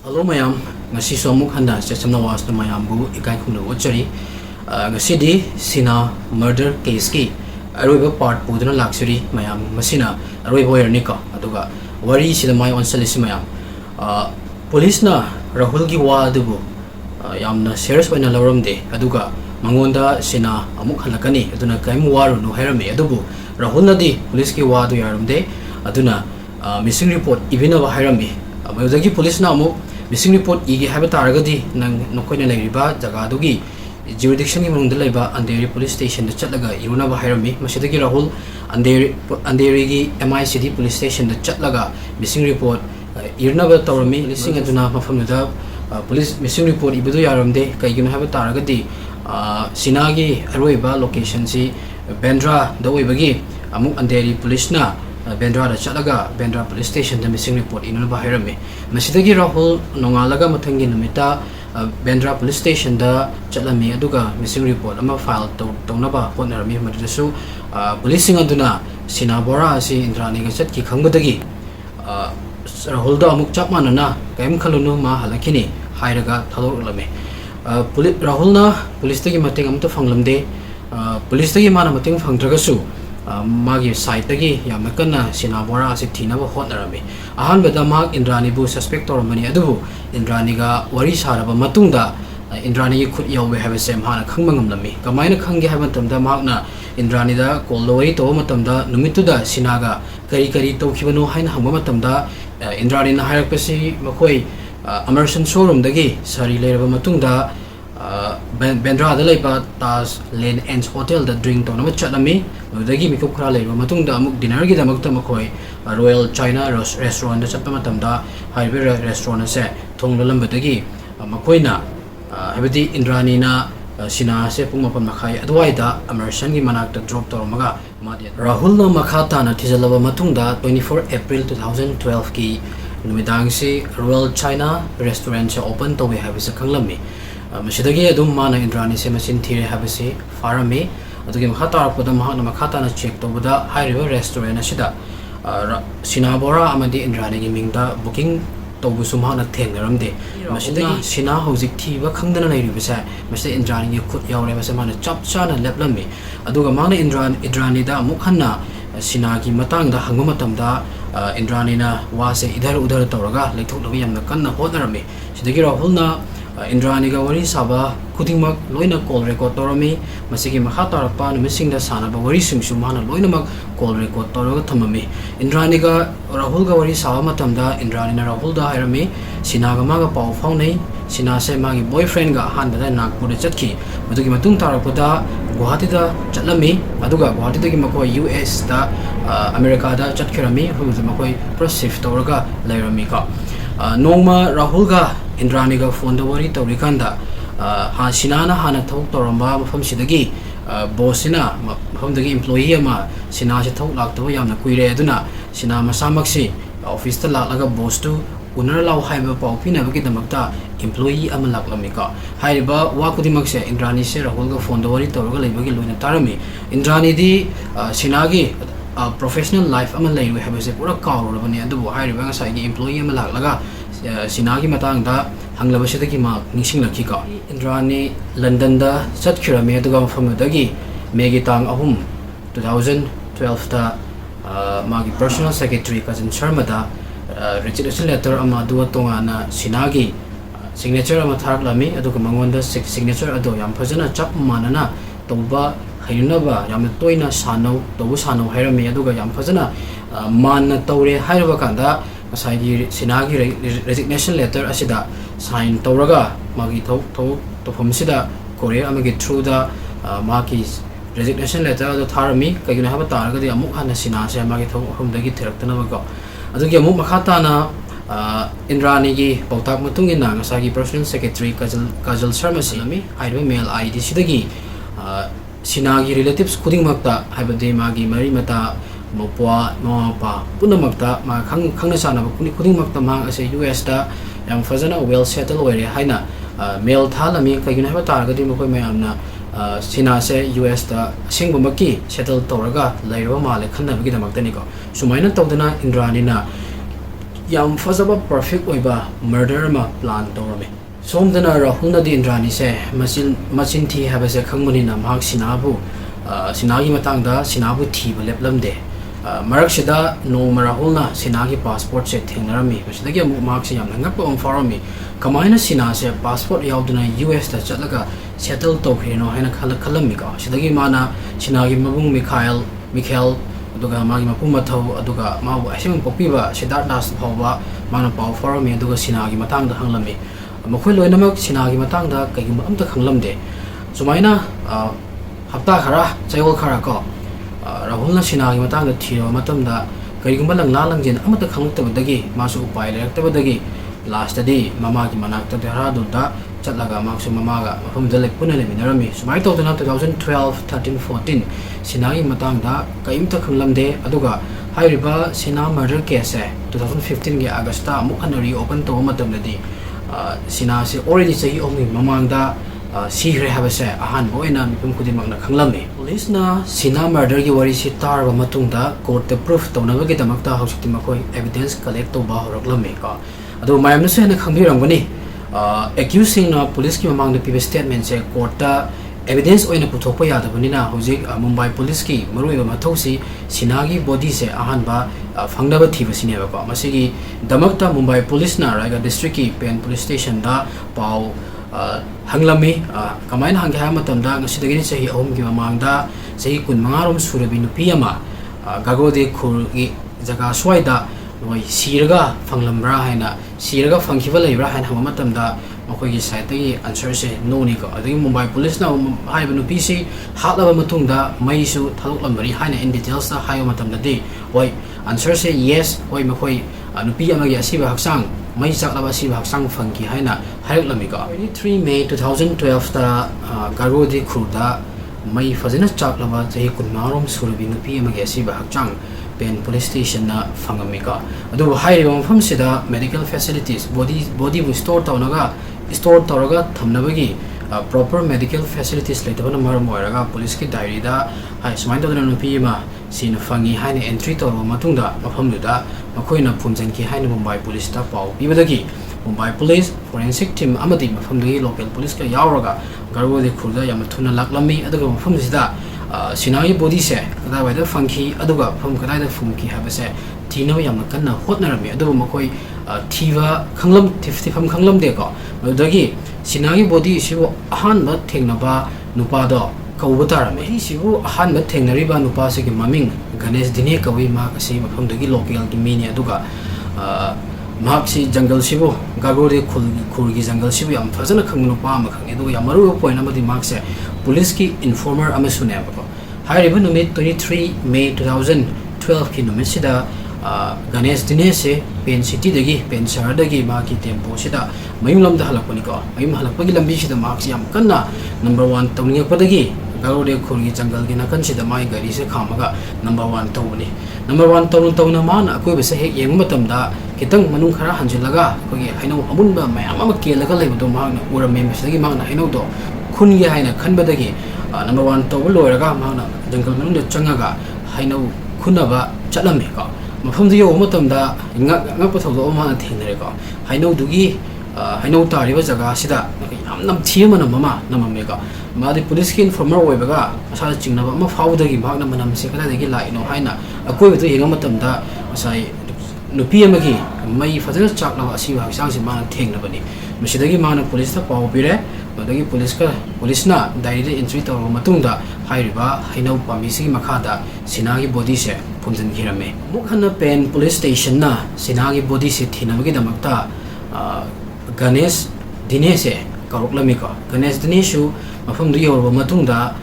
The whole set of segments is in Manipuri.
Hello mayam, ngasi somuk handa sesama was na mayam bu ikai khumna ochari. Ngasi di Sheena murder case ki aroiba part puduna luxury mayam masina aroiba yernika aduga wari sida mai on salisi mayam. Police na Rahul gi wa adubu yamna serious oina lawramde aduga mangonda Sheena amuk halakani aduna kaimu waru no hairame adubu Rahul na di police gi wa adu yaramde aduna missing report ibina wa hairame. Mayudagi police na amuk missing report igi haba taragadi nang nokoina leiriba jagadugi jurisdiction gi manungda leiba Andheri police station da chatlaga iruna ba hairami masidagi Rahul Andheri gi MICD police station da chatlaga missing report irna ba tawrami lising aduna mafamda police missing report ibudu yaramde kaigina haba taragadi Sheena gi aroiba location si Bandra da oibagi amuk Andheri police na Bandra da chatlaga Bandra police station da missing report inuna ba hairami masidagi Rahul nongalaga mathangi numita Bandra police station da chatlami aduga missing report ama file tawnaba hotnarami madasu police sing aduna Sheena Bora asi indrani ga chatki khangbadagi Rahul da amuk chapmanana kaim khalunu ma halakini hairaga thalorlame police Rahul na police tagi mateng amta phanglamde police tagi mana mateng phangdragasu magi site tagi yamna kana Sheena Bora asi thinaba hotnarami ahanbada mag Indrani bu suspect tormani adubu Indrani ga wari saraba matungda Indrani gi khut yawe have sem hana khangmangam lami kamaina khangi have tamda magna Indrani da call wari to matamda numituda Sheena ga kari tawkhibano haina hangba matamda Indrani na hairakpasi makoi immersion showroom dagi sari leiraba matungda Bandra da leiba Taj Lane Ends Hotel da drink tawna chatami dagi mikup khara leiba matungda amuk dinner gi damakta makoi Royal China restaurant da chatpa matamda highway restaurant se thonglalam badagi makoina habidi Indrani na Sheena se pung mapan makhai adwaida immersion gi manakta drop tormaga Rahul na makhata na thijalaba matungda 24 April 2012 ki numidang si Royal China restaurant se open tawi habisa khanglami masidagi adum mana Indrani se machin thire habisi farami adugi makhata rakpada mahana makhata na check tawda highway restaurant asida Sheena Bora amadi Indrani gi mingda booking tawbusu mahana thengaramde masidagi Sheena hojik thiba khangdana leiribasa masida Indrani gi khut yaure masa mana chapchana leplami aduga mana Indrani da mukhanna Sheena gi matangda hangma matamda Indrani na wase idhar udhar tawraga leithoknabi yamna kanna hotnarami sidagi Rahul na Indrani ga wari saba kudingmak loina call record torami masigi makha tarapa numising da sanaba wari singsu mana loina mak call record toraga thamami Indrani ga Rahul ga wari saba matamda Indrani na Rahul da hairami Sheena ga maga pau faunai Sheena se magi boyfriend ga hanbada Nagpur da chatki madugi matung tarapada Guwahati da chatlami aduga Guwahati da gi makoi US da America da chatkirami hudu makoi process toraga leirami ka nongma Rahul ga Indrani ga phone da wari tawrikanda Sheena na hana thok toramba mafam sidagi boss na mafam dagi employee ama Sheena se thok laktawa yamna kuire aduna Sheena masamaksi office ta laklaga boss tu unar law haiba pau pinabagi damakta employee ama laklamika haiba wa kudimakse Indrani se Rahul ga phone da wari tawraga leibagi loina tarami Indrani di Sheena gi professional life ama leiwe habase pura kawrabani adubu haiba ngasai gi employee ama laklaga Sheena gi matangda hanglabasidagi ma ningsinglakhi ka Indrani London da chatkirami aduga mafamdagi megi tang ahum 2012 ta magi personal secretary Cousin Sharma da resignation letter ama duwa tongana Sheena gi signature ama tharaklami aduga mangonda signature ado yam phajana chap manana toba hainaba yam toina sanau tobu sanau hairami aduga yam phajana manna tawre hairaba kanda Asagi Sheena gi resignation letter asida sign tawraga magi tofam sida Korea amagi through the magi resignation letter da tharami kaigina haba taraga di amuk hana Sheena se magi thomdagi thiraktana bago adugi amuk makhata na Indrani gi pautak matungina ngasagi personal secretary Kajal Sharma silami haiba mail ID sidagi Sheena gi relatives kudingmakta haibadi magi mari mata mopwa mapa punamakta ma khangna sana kudingmakta ma ase US da yam fazana well settled where haina mail thalami kaigina haba taragadi mokoi mayamna Sheena se US da singbumaki settle toraga lairwa male khanna bigi damakta ni ko sumaina tawdana Indrani na yam fazaba perfect oiba murder ma plan torame somdana rahulna di indrani se machin thi habase khangmani na mak sinabu sinagi matangda sinabu thi leplamde marak sida no marahulna sinagi passport se thengnarami masidagi amu mak se yam ngak on farami kamaina sina se passport yauduna US ta chatlaga settle tokhi no haina khalami ka sidagi mana sinagi mabung Mikhail aduga magi mapu mathau aduga mabu asim popiba sidar das phawba mana paw farami aduga sinagi matang da hanglami makhoi loinamak sinagi matang da kaigum amta khanglamde sumaina hapta khara chayol khara ko rahulna sinagi matang da thiro matamda kaigum lang langjin amata khangtabadagi masu upai lektabadagi last day mama ki manakta dera da chatlaga maksu mamaga mafum dalek punale minarami sumai tawdana 2012 13 14 sinagi matangda kaimta khanglamde aduga hairiba sina murder case 2015 ge august ta mukhanari open to matamdadi sina se already sahi omi mamangda sihre habase ahan boina mipum kudimangna khanglamne police na sina murder gi wari si tarba matungda court te proof tawnaga gi damakta hausikti makoi evidence collect to ba horaklame ka adu mayamna se na khangirangani accusing na police ki mamang na pibe statement se court ta evidence oina puthokpa yadabanina hojik Mumbai police ki maruiba mathausi sinagi body se ahanba fangnaba thibasine ba ko masigi damakta Mumbai police na Raga district ki pen police station da pau hanglami kamain hangge ha matamda ngasidagi sahi ahum ki mamangda sahi kun mangarom surabi nupi ama gagode khur gi jaga swaida noi siraga fanglambra haina siraga fangkiba leibra haina hama matamda makoigi side gi answer se no ni ko adagi Mumbai police na haiba nupi si hatlaba matungda mai su thaluklambari haina in details ta hayo matamda de oi answer se yes oi makoi nupi ama gi Asiba Hakchang mai chaklaba Asiba Hakchang fangki haina haiklami ko 23 May 2012 ta garodi khurda mai fazina chaklaba jahi kunmarom surabi nupi ama gi Asiba Hakchang pen police station na fangamika adu hairiba mafam sida medical facilities body bu store tawraga thamnabagi proper medical facilities letabana maram oiraga police ki diary da hai sumain tawdana nupi ma sin fangi haina entry tawra matungda mafam duda makoina phumjan ki haina Mumbai police ta pau pibadagi Mumbai police forensic team amadi mafam dagi local police ka yawraga garwode khurda yamathuna laklami adaga mafam sida sinagi body se kada waida funky aduga phum kada da funky habase tino yamna kanna hotnarami adu makoi thiwa khanglam tifti pham khanglam de ko dagi sinagi body sibu ahan ba thengnaba nupa do kaubatarame sibu ahan ba thengnari ba nupa se ki maming Ganesh Dine kawi ma kasi mafam dagi local ki mini aduga mahak si jungle sibu gagore khurgi jungle sibu yam fazana khangnu pa ma khange do yamaru point amadi mark se police ki informer amasune ba hairiba numit 23 May 2012 ki numit sida Ganesh Dine se pen city dagi pen shahar dagi ma ki tempo sida mayum lamda halakpani ko mayum halakpagi lambi sida mark si yam kanna number 1 tawninga padagi garode khurgi jungle gi nakan sida mai gari se khamaga number 1 tawni number 1 tawna man akoi bese hek yeng matamda kitang manung khara hanjilaga kogi haino amunba mayam ama kelaga leibudo mahna urame mesagi mahna haino do khungi haina khanbadagi number 1 taw loiraga mahna jungle manung de changaga haino khunaba chatlame ko mafamdi yo matamda ngak pathodo mahna thinare ko haino dugi haino tariba jaga sida yam nam thiamana mama namame ko madi police ki informer oibaga asa chingnaba ma faudagi mahna manam se kala degi laino haina akoi beto yenga matamda asai nupi amagi mai fazana chaklaba Asiba Hakchang se mana thengnabani masidagi mana police ta paw pire madagi police na diary de entry tawra matungda hairiba hainau pamisi makhada sinagi body se phumjan khirame mukhana pen police station na sinagi body se thinabagi damakta Ganesh Dine se karoklami ko Ganesh Dine shu mafam du yorba matungda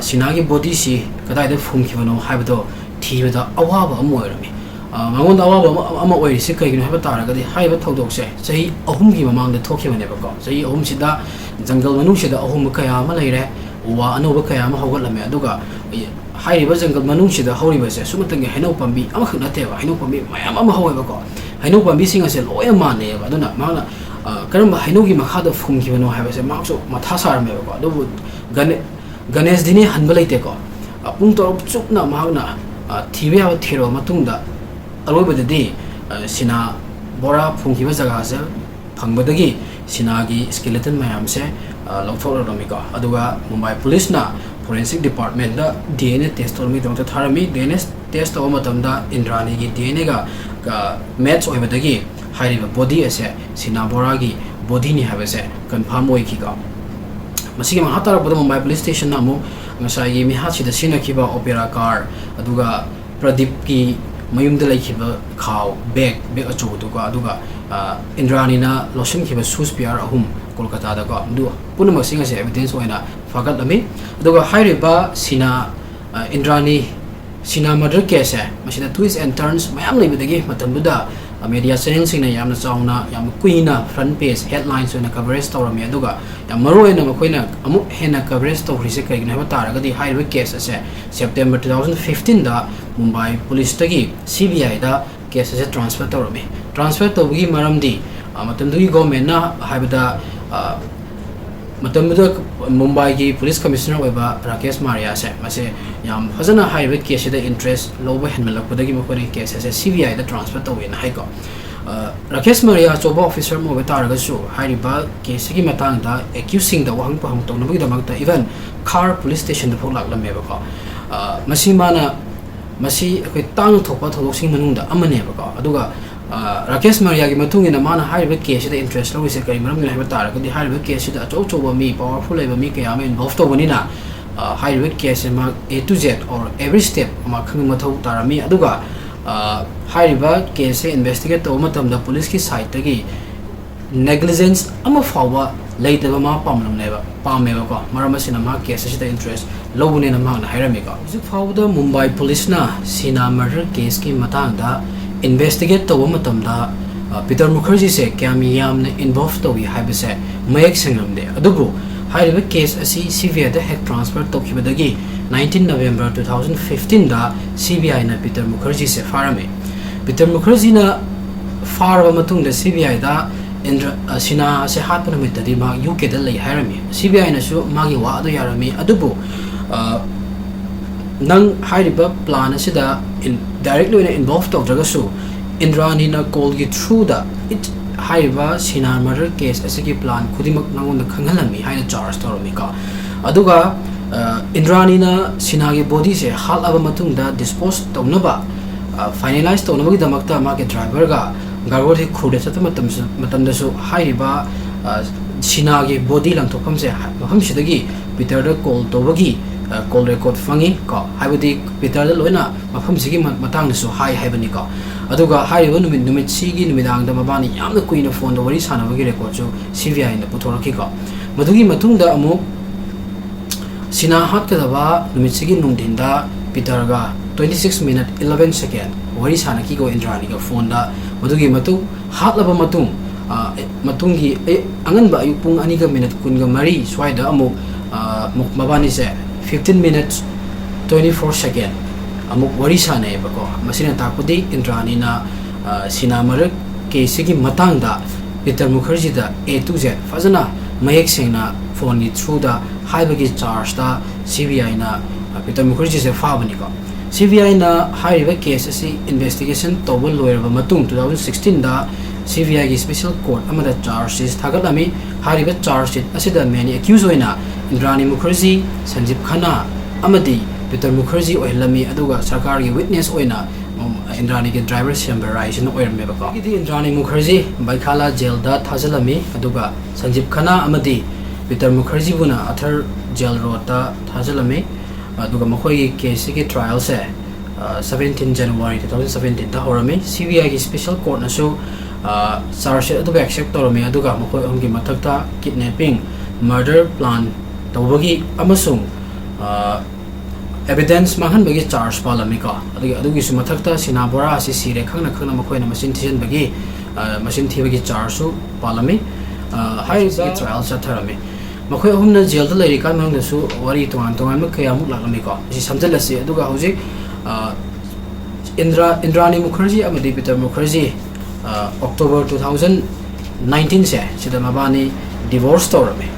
sinagi body si kadai da phumkhibano haibado thibada awaba amoirami mangonda awaba ama oirisi kaigino haba taragadi haiba thodokse sahi ahum gi mamang da thokhibane ba ko sahi ahum sida jungle manung sida ahum kaya ma leire wa anoba kaya ma hogatlame aduga hairiba jungle manung sida horiba se sumatangi hainau pambi ama khnate ba hainau pambi mayam ama hoiba ko hainau pambi singa se loya mane ba aduna mangna karamba hainau gi makhada phumkhibano haiba se makso matha sarme ba ko adu Ganesh Dine hanba leite ko pung tor chukna mahna thibe ha thiro matungda alobadadi sina Bora phungkiba jaga se phangbadagi Sheena gi skeleton mayam se lauthorami ko aduga Mumbai police na forensic department da DNA test tormi dong ta tharami DNA test to matamda Indrani gi DNA ga match oibadagi hairiba body ase Sheena Bora gi body ni habase confirm oiki ko masigi mahatara boda Mumbai police station na mu ngasai mi hachi da Sheena kiba opera car aduga Pradeep ki mayumda laikhiba khaw bag achu du ko aduga Indrani na lotion kiba shoes PR ahum Kolkata da ko du punama singa se evidence oina fagat lami aduga hairiba Sheena Indrani Sheena murder case masida twists and turns mayam leibadagi matambuda media channel sing na yamna chauna yam queena front page headlines oina coverage tawrami aduga yam maroina makoina amuk hena coverage tawri se kai na taragadi hairiba case ase September 2015 da Mumbai police tagi CBI da case ase transfer tawgi maramdi matamdugi government na haibada matamda Mumbai ki police commissioner oiba Rakesh Maria se mase yam fazana highway case da interest loba henmalakudagi makori case ase CBI da transfer tawin haiko Rakesh Maria choba officer mo betaraga su hairiba case gi matang da accusing da wahang pahang tong nabagi damakta even car police station da pholak lameba ko masi mana masi akoi tang thopa tholosing manungda amane ba ko aduga Rakesh Maria ki matungina mana hairiba case da interest lo se kai maram ni haiba taragadi hairiba case da choba mi powerful leba mi kaya ma involved to banina hairiba case ma A to Z or every step ma khang mathau tarami aduga hairiba case investigate to matam da police ki side tagi negligence ama fawa leitaba ma pamlam neba pameba ko maram asina ma case da interest lo bune na ma na hairami ko juk fawa da Mumbai police na Sheena murder case ki matang da investigate to matam da Peter Mukherjee se kyami yamna involved to wi haibase mayek sanglamde adubu hairiba case asi CBI da hack transfer to khibadagi 19 November 2015 da CBI na Peter Mukherjee se farame Peter Mukherjee na faraba matung da CBI da Sheena se hatpa namit da ma UK da lei hairami CBI na su magi wa adu yarami adubu nang hairiba plan asida directly involved of jagasu Indrani na call gi through the it haiba Sheena murder case asigi plan khudimak nangon da khanghalami haina charge torami ka aduga Indrani na Sheena gi body se hal aba matung da dispose tonaba finalize tonaba gi damakta ma ke driver ga garwar hi khude chata matam da su haiba Sheena gi body lang thokam se maham sidagi Peter da call tobagi call record fangi ko haibadi Peter da loina mafam sigi matang da su hai haibani ko aduga haiba numit sigi numidang da mabani yamna kuina phone da wari sana bagi record jo CBI na puthoraki ko madugi matung da amu Sheena hat ka dawa numit sigi nungdin da Peter ga 26 minute 11 second wari sana ki go Indrani ga phone da madugi matu hat laba matung matungi angan ba ayupung ani ga minute kun ga mari swaida amu mabani se 15 minutes 24 second amuk wari sana e bako masina takudi Indrani na Sheena murder case gi matang da Peter Mukherjee da A to Z fazana mayek singna phone ni through da haibagi charge da CBI na Peter Mukherjee se fabani ko CBI na hairiba case asi investigation tobal lawyer ba matung 2016 da CBI gi special court amada charges thagalami hairiba charge asida many accused oina Indrani Mukherjee Sanjeev Khana amadi Peter Mukherjee oilami aduga sarkar gi witness oina Indrani gi driver sembarization oirme ba ko gi Indrani Mukherjee Baikhala jail da thajalami aduga Sanjeev Khana amadi Peter Mukherjee buna athar jail road da thajalami aduga makhoi gi case gi trial se 17 January 2017 da horami CBI gi special court na so charge aduga accept torami aduga makhoi ongi mathakta kidnapping murder plan tawagi amasung evidence mahan bagi charge palami ka adugi su mathakta Sheena Bora asi sire khangna makhoi na machine thijan bagi machine thibagi charge su palami high trial sa tharami makhoi humna jail da lari kan mang da su wari tongan ma kaya muk lagami ka si samjalasi aduga hojik Indrani Mukherjee amadi Peter Mukherjee October 2019 se sida mabani divorce tawrame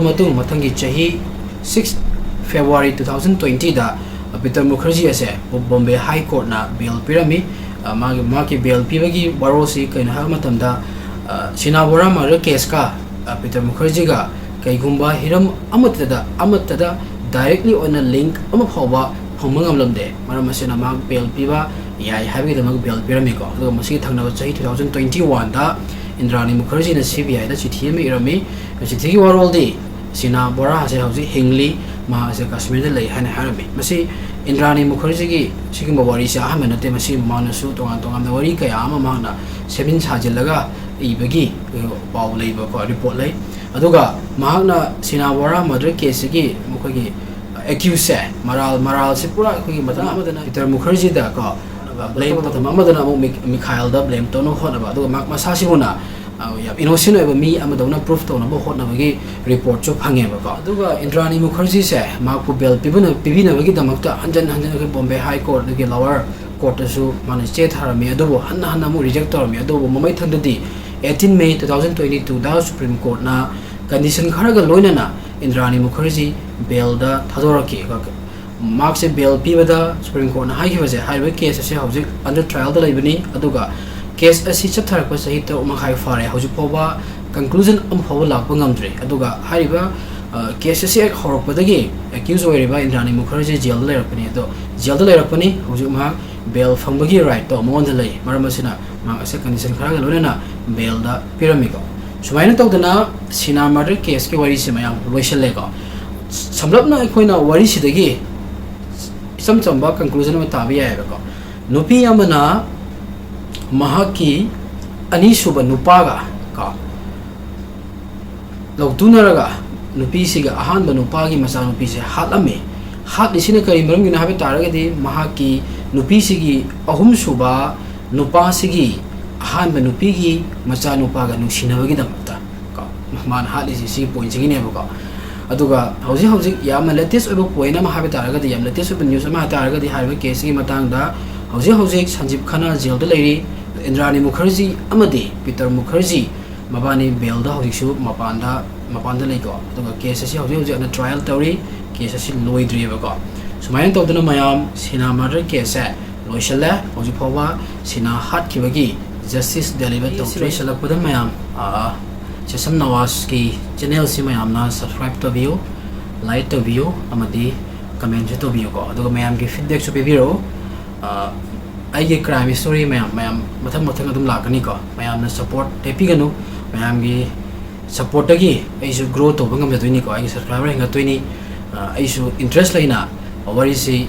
matung mathangi chahi 6 February 2020 da Peter Mukherjee ase Bombay High Court na bail pirami magi bail pibagi barosi kaina ha matamda Sheena Bora murder case ka Peter Mukherjee ga kaigumba hiram amatada directly on a link ama phawa phomangam lamde maram asina mag bail piba yai habi da mag bail piramiko do masi thangna chahi 2021 da Indrani Mukherjee na CBI da chithi me irami chithi warol di Sheena Bora ase hauji hingli ma ase Kashmir da lei hana harami masi Indrani Mukherjee gi sigimba wari sa hamana te masi manasu tongan da wari kaya ama mana semin sajilaga ibagi paw leiba ko report lei aduga mahakna Sheena Bora murder case gi mukhagi accuse maral se pura ko gi mata amadana Peter Mukherjee da ko blame matam amadana mo Mikhail da blame to no hona ba aduga masa sibuna ya innocent eba mi amadona proof to na bo hona bagi report chu phange ba ko aduga Indrani Mukherjee se ma ku bail pibina bagi damakta hanjan ko Bombay High Court gi lower court su mane che tharami adubo hanna mu reject torami adubo mamai thandadi 18 May 2022 da Supreme Court na condition kharaga loina na Indrani Mukherjee bail da thadoraki mark se bail pibada Supreme Court na high was a highway case se hojik under trial da laibani aduga case asi chathar ko sahi to ma khai fare hojik poba conclusion am phawa lakpa ngamdre aduga hariba case se horokpadagi accused oiriba Indrani Mukherjee jail da lerapani ado jail da lerapani hojik ma bail phambagi right to mon da lei maramasina ma ase condition kharaga loina na bail da pyramid sumaina tawdana Sheena murder case ke wari se mayam loisale ko samlapna koina wari sidagi samchamba conclusion ma tabi ya ko nupi amana mahaki ani suba nupaga ka lawtunaraga nupi siga ahan ba nupagi masa nupi se hatame hat disina kari maram gina habe taraga di mahaki nupi sigi ahum suba nupa sigi ahan ba nupi gi masa nupaga nungsinabagi damta ka man hat isi point sigi ne ba aduga hauji yamna latest obo point ama habe taraga di yam latest obo news ama taraga di harbe case gi matang da hauji Sanjeev Khanna jail da leiri Indrani Mukherjee amadi Peter Mukherjee mabani bail da hauji su mapanda leiko aduga case si hauji na trial tawri case si loidri ba ko sumayan tawdana mayam Sheena murder case loishala hauji phawa Sheena hat kibagi justice deliver tawri salakpada mayam Chesam Nawas ki channel si mayam na subscribe to view like to view amadi comment to view ko aduga mayam ki feedback su biro ai ge crime story mayam mathang adum lakani ko mayam na support tepi ganu mayam gi support gi ai su grow to bangam jaduni ko ai subscriber hinga toini ai su interest laina wari si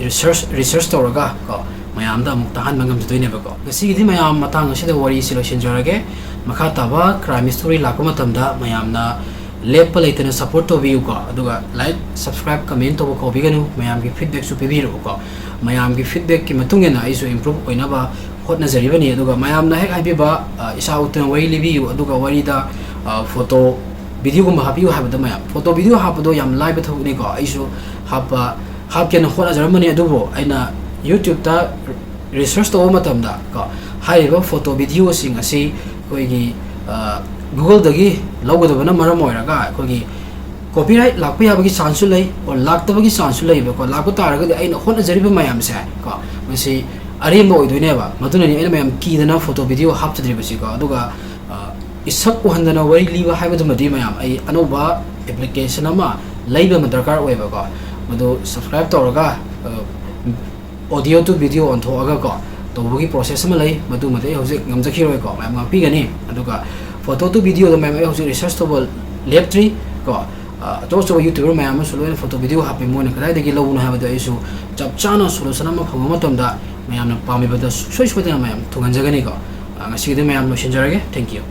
research to raga ko mayam da muk tahan bangam jaduni ba ko ngasi gi mayam matang asida wari si lo shenjarage makha taba crime story lakuma tamda mayam na lepa leitena support to view ko aduga like subscribe comment to ko biganu mayam gi feedback su pebiro ko mayam gi feedback ki matungena isu improve oina ba hotna jari bani aduga mayam na hek habi ba isa utna wai libi aduga wari da photo video gum habiu habada mayam photo video hapado yam live thogni ko isu hapken hona jarmani adubo aina YouTube ta research to matamda ko haiba photo video sing asi koigi Google dagi lawgadabana maram oiraga kogi copyright lakpa yabagi chance lei or laktabagi chance lei ba ko lakpa taraga aina hona jariba mayam sa ko masi aremba oidoine ba madunani aina mayam kidana photo video haptadri basi ko aduga isak uhandana wari liba haibadu madi mayam ai anoba application ama leiba madarkar oiba ko madu subscribe toraga audio to video on thoaga ko tobugi process ama lei madu mate hojik ngamjakhiroi ko mayam ngapi gani aduga photo to video da mayam hojik research to lab tree ko to YouTuber mayam solo photo video happy mo ne kadai dagi lawuna ha bada isu chap chana solution ama phama matomda mayam na pami bada soi soi da mayam thungan jagani ko ngasi de mayam no shenjarage thank you